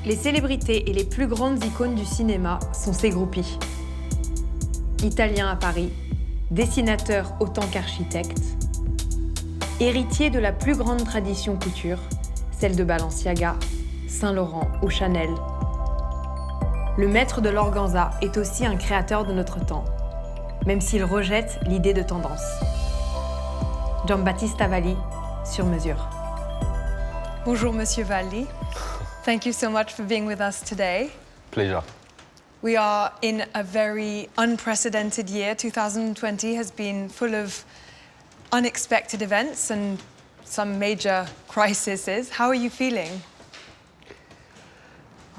les célébrités et les plus grandes icônes du cinéma sont ses groupies. Italien à Paris, dessinateur autant qu'architecte, héritier de la plus grande tradition couture, celle de Balenciaga, Saint-Laurent ou Chanel. Le maître de l'organza est aussi un créateur de notre temps, même s'il rejette l'idée de tendance. Giambattista Valli, sur mesure. Bonjour, Monsieur Valli. Thank you so much for being with us today. Pleasure. We are in a very unprecedented year. 2020 has been full of unexpected events and some major crises. How are you feeling?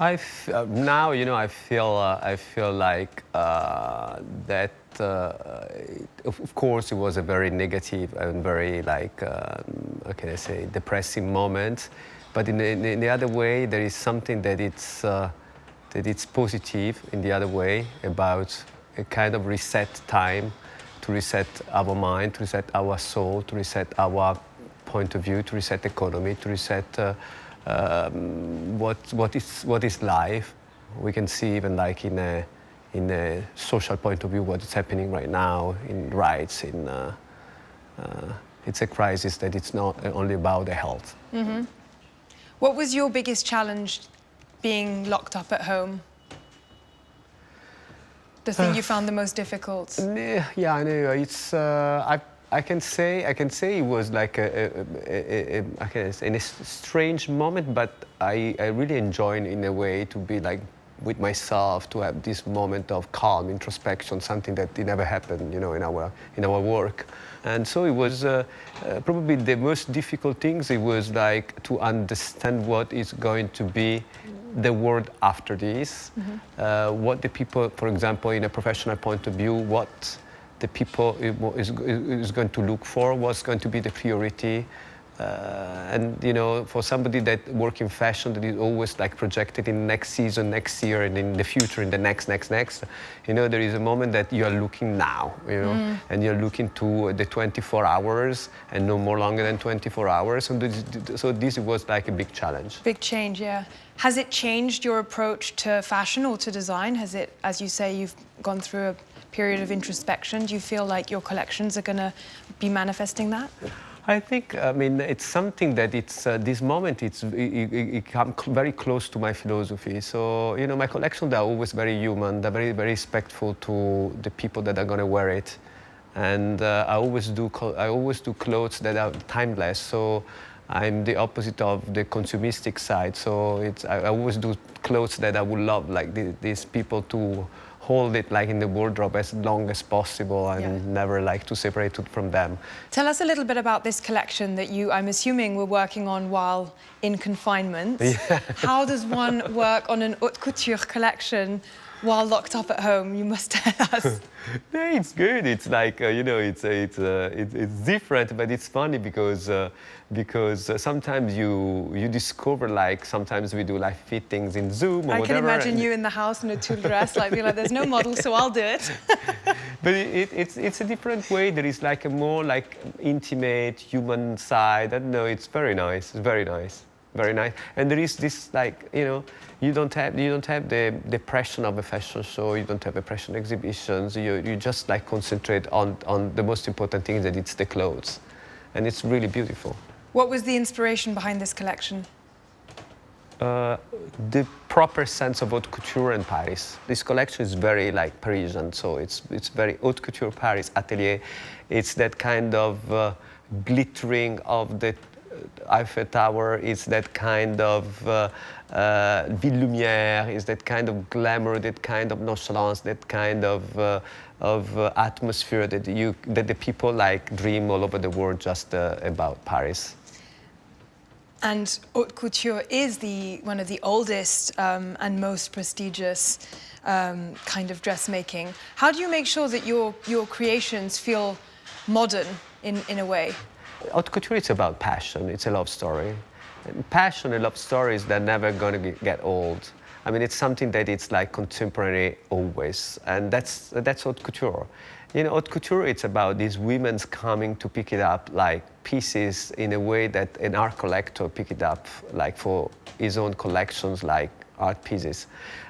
Now, I feel like that. Of course, it was a very negative and very how can I say, depressing moment. But in the other way, there is something that it's positive in the other way, about a kind of reset time, to reset our mind, to reset our soul, to reset our point of view, to reset economy, to reset what is life. We can see even like in a social point of view what is happening right now in rights. It's a crisis that it's not only about the health. Mm-hmm. What was your biggest challenge being locked up at home? The thing you found the most difficult? Yeah, I know. It's I can say it was like a strange moment, but I really enjoy in a way to be like with myself, to have this moment of calm introspection, something that never happened, in our work. And so it was probably the most difficult things. It was like to understand what is going to be the world after this, what the people, for example, in a professional point of view, what the people is going to look for, what's going to be the priority. And for somebody that works in fashion, that is always like projected in next season, next year, and in the future, in the next, there is a moment that you are looking now, and you're looking to the 24 hours and no more longer than 24 hours. So this was like a big challenge. Big change, yeah. Has it changed your approach to fashion or to design? Has it, as you say, you've gone through a period of introspection? Do you feel like your collections are going to be manifesting that? I think, it's something that this moment, it comes very close to my philosophy. So, my collections are always very human. They're very, very respectful to the people that are going to wear it. And I always do clothes that are timeless. So I'm the opposite of the consumistic side. So I always do clothes that I would love, like these people to hold it like in the wardrobe as long as possible and never like to separate it from them. Tell us a little bit about this collection that you, I'm assuming, were working on while in confinement. Yeah. How does one work on an haute couture collection while locked up at home? You must tell us. Yeah, it's good. It's like it's different, but it's funny because sometimes you discover, like, sometimes we do like fittings in Zoom or I whatever. can imagine you in the house in a tulle dress, like there's no model, so I'll do it. But it's a different way. There is like a more like intimate human side. I don't know. It's very nice. It's very nice. Very nice. And there is this, like, you don't have the pressure of a fashion show. You don't have a fashion exhibitions. You just like concentrate on the most important thing, that it's the clothes, and it's really beautiful. What was the inspiration behind this collection? The proper sense of haute couture in Paris. This collection is very like Parisian, so it's very haute couture Paris atelier. It's that kind of glittering of the Eiffel Tower. It's that kind of ville lumière. It's that kind of glamour, that kind of nonchalance, that kind of atmosphere that the people like dream all over the world just about Paris. And haute couture is one of the oldest and most prestigious kind of dressmaking. How do you make sure that your creations feel modern in a way? Haute couture, it's about passion. It's a love story. And passion and love stories, they're never going to get old. I mean, it's something that it's like contemporary always. And that's haute couture. Haute couture, it's about these women coming to pick it up like pieces in a way that an art collector pick it up like for his own collections, like art pieces.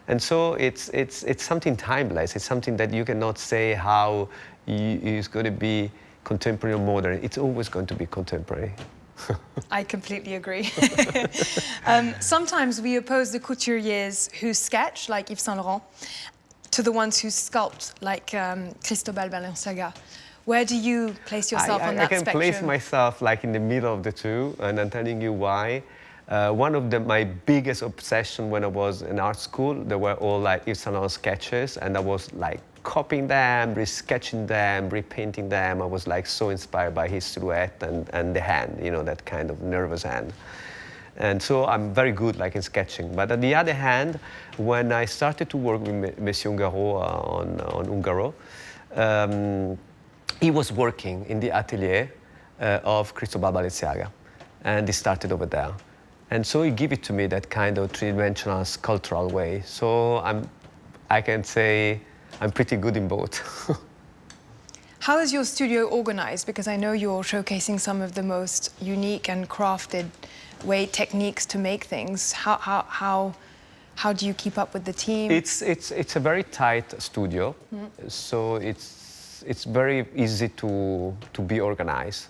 And so it's something timeless. It's something that you cannot say how it's going to be contemporary or modern. It's always going to be contemporary. I completely agree. Sometimes we oppose the couturiers who sketch, like Yves Saint Laurent, to the ones who sculpt, like Cristobal Balenciaga. Where do you place yourself on that spectrum? I can place myself like in the middle of the two, and I'm telling you why. One of my biggest obsession when I was in art school, they were all like Yves Saint Laurent sketches, and I was like copying them, resketching them, repainting them. I was like so inspired by his silhouette and the hand, you know, that kind of nervous hand. And so I'm very good like in sketching. But on the other hand, when I started to work with Monsieur Ungaro on Ungaro, he was working in the atelier of Cristobal Balenciaga, and he started over there. And so he gave it to me that kind of three-dimensional sculptural way. So I can say I'm pretty good in both. How is your studio organized? Because I know you're showcasing some of the most unique and crafted techniques to make things. How do you keep up with the team? It's a very tight studio, so it's very easy to be organized.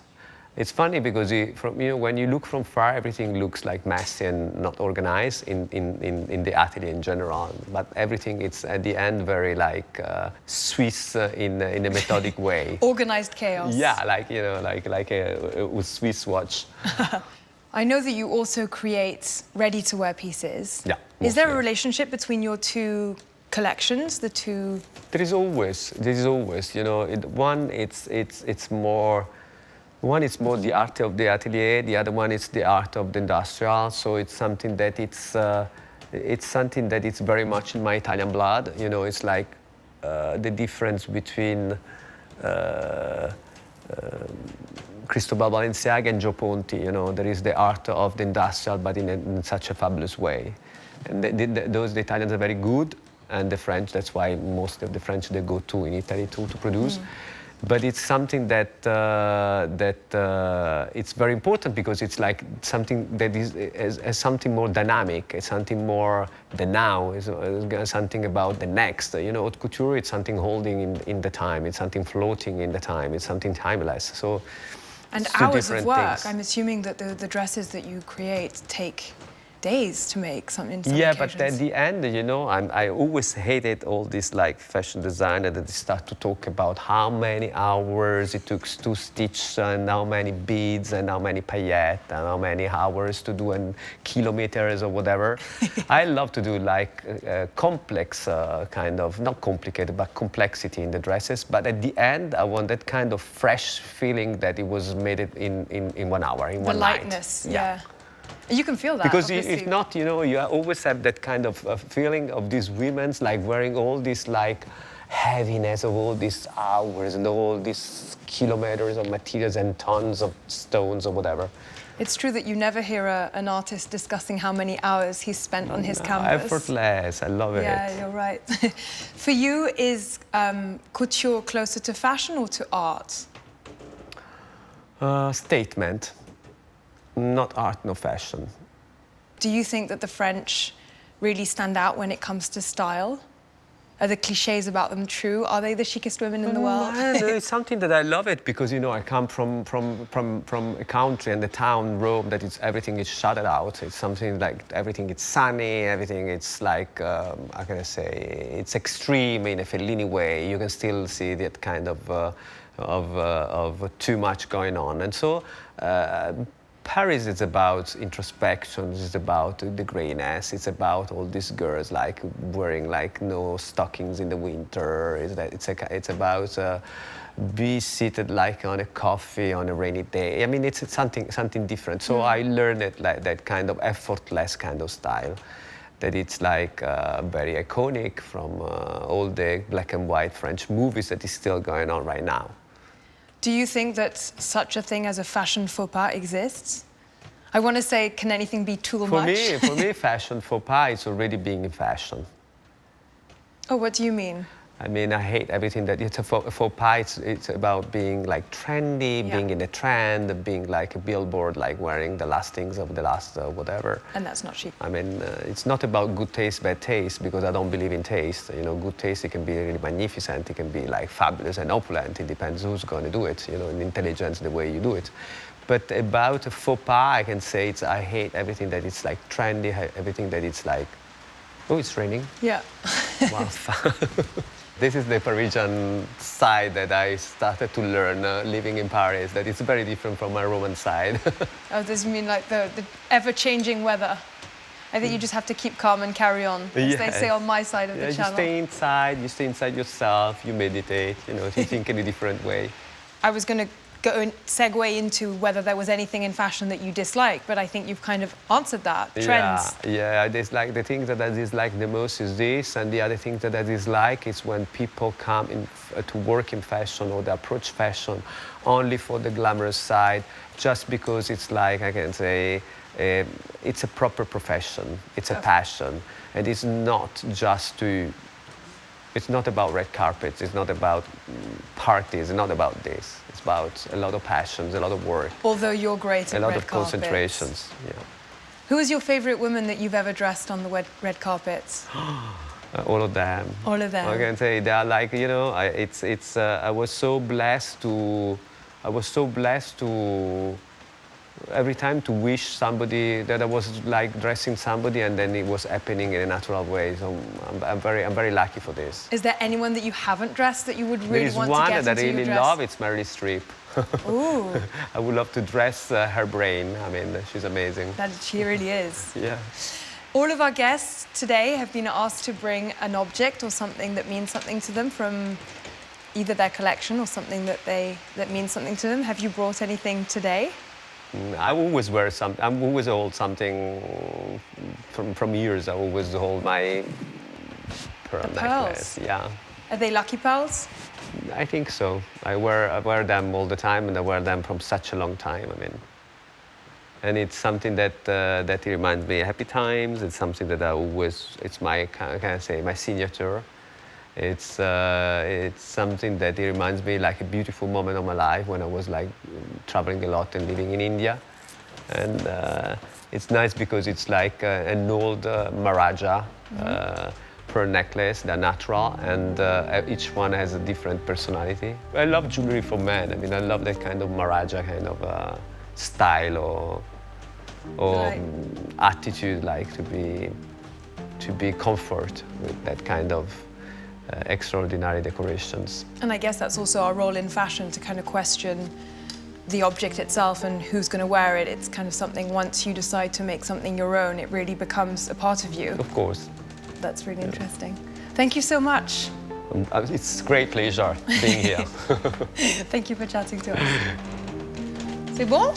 It's funny because when you look from far, everything looks like messy and not organized in the atelier in general. But everything is at the end very like Swiss in a methodic way. Organized chaos. Yeah, like like a Swiss watch. I know that you also create ready-to-wear pieces. Yeah. Is there a relationship between your two collections, the two? There is always. You know, one is more the art of the atelier. The other one is the art of the industrial. So it's something that it's very much in my Italian blood. You know, it's like the difference between Cristobal Balenciaga and Joe Ponti. You know, there is the art of the industrial, but in such a fabulous way. And the Italians are very good, and the French. That's why most of the French they go to in Italy to produce. But it's something that it's very important because it's like something that is something more dynamic. It's something more the now. It's something about the next. You know, haute couture. It's something holding in the time. It's something floating in the time. It's something timeless. So. And hours of work. I'm assuming that the dresses that you create take days to make in some yeah, occasions. But at the end, you know, I always hated all this like fashion designer that they start to talk about how many hours it took to stitch and how many beads and how many paillettes and how many hours to do and kilometers or whatever. I love to do like complex kind of, not complicated, but complexity in the dresses. But at the end, I want that kind of fresh feeling that it was made in 1 hour, in one night. The lightness, yeah. You can feel that, because obviously. if not, you know, you always have that kind of feeling of these women's like wearing all this like heaviness of all these hours and all these kilometers of materials and tons of stones or whatever. It's true that you never hear an artist discussing how many hours he's spent on his canvas. Effortless, I love it. Yeah, you're right. For you, is couture closer to fashion or to art? Statement. Not art, no fashion. Do you think that the French really stand out when it comes to style? Are the clichés about them true? Are they the chicest women in the world? It's something that I love it because, you know, I come from a country and the town, Rome, that everything is shuttered out. It's something like everything is sunny, everything it's like, how can I say, it's extreme in a Fellini way. You can still see that kind of too much going on. And so, Paris is about introspection, it's about the grayness, it's about all these girls like wearing like no stockings in the winter, it's about be seated like on a coffee on a rainy day. I mean, it's something different. So I learned it like that kind of effortless kind of style, that it's like very iconic from all the black and white French movies that is still going on right now. Do you think that such a thing as a fashion faux pas exists? I want to say, can anything be too much? For me, fashion faux pas is already being in fashion. Oh, what do you mean? I mean, I hate everything that it's a faux pas. It's about being like trendy, being in a trend, being like a billboard, like wearing the last things of the last whatever. And that's not chic. I mean, it's not about good taste, bad taste, because I don't believe in taste. You know, good taste, it can be really magnificent, it can be like fabulous and opulent. It depends who's going to do it, you know, and intelligence, the way you do it. But about a faux pas, I can say I hate everything that is like trendy, everything that it's like, oh, it's raining. Yeah. Wow. This is the Parisian side that I started to learn living in Paris, that it's very different from my Roman side. Oh, does it mean like the ever-changing weather? I think you just have to keep calm and carry on, as they say on my side of the channel. You stay inside yourself, you meditate, you know, you think in a different way. I was going to go and segue into whether there was anything in fashion that you dislike, but I think you've kind of answered that. Trends. Yeah, I dislike the thing that I dislike the most is this, and the other thing that I dislike is when people come in to work in fashion or they approach fashion only for the glamorous side, just because it's like, I can say, it's a proper profession, it's a passion, and it's not just to. It's not about red carpets, it's not about parties, it's not about this. It's about a lot of passions, a lot of work. Although you're great at red carpets. A lot of concentrations, yeah. Who is your favorite woman that you've ever dressed on the red carpets? All of them. All of them. I can say they are like, you know, I was so blessed to every time to wish somebody that I was like dressing somebody and then it was happening in a natural way. So I'm very lucky for this. Is there anyone that you haven't dressed that you would really want to get into your dress? There is one that I really love, it's Meryl Streep. Ooh. I would love to dress her brain. I mean, she's amazing. She really is. Yeah. All of our guests today have been asked to bring an object or something that means something to them from either their collection or something that means something to them. Have you brought anything today? I always wear something. I always hold something from years. I always hold my pearl necklace. Yeah. Are they lucky pearls? I think so. I wear them all the time, and I wear them from such a long time. I mean, and it's something that reminds me of happy times. It's something that I always. It's my can I say my signature. It's something that it reminds me like a beautiful moment of my life when I was like traveling a lot and living in India, and it's nice because it's like an old Maharaja pearl necklace. They're natural, and each one has a different personality. I love jewelry for men. I mean, I love that kind of Maharaja kind of style or attitude, like to be comfort with that kind of. Extraordinary decorations. And I guess that's also our role in fashion, to kind of question the object itself and who's going to wear it. It's kind of something, once you decide to make something your own, it really becomes a part of you. Of course. That's really interesting. Thank you so much. It's a great pleasure being here. Thank you for chatting to us. C'est bon?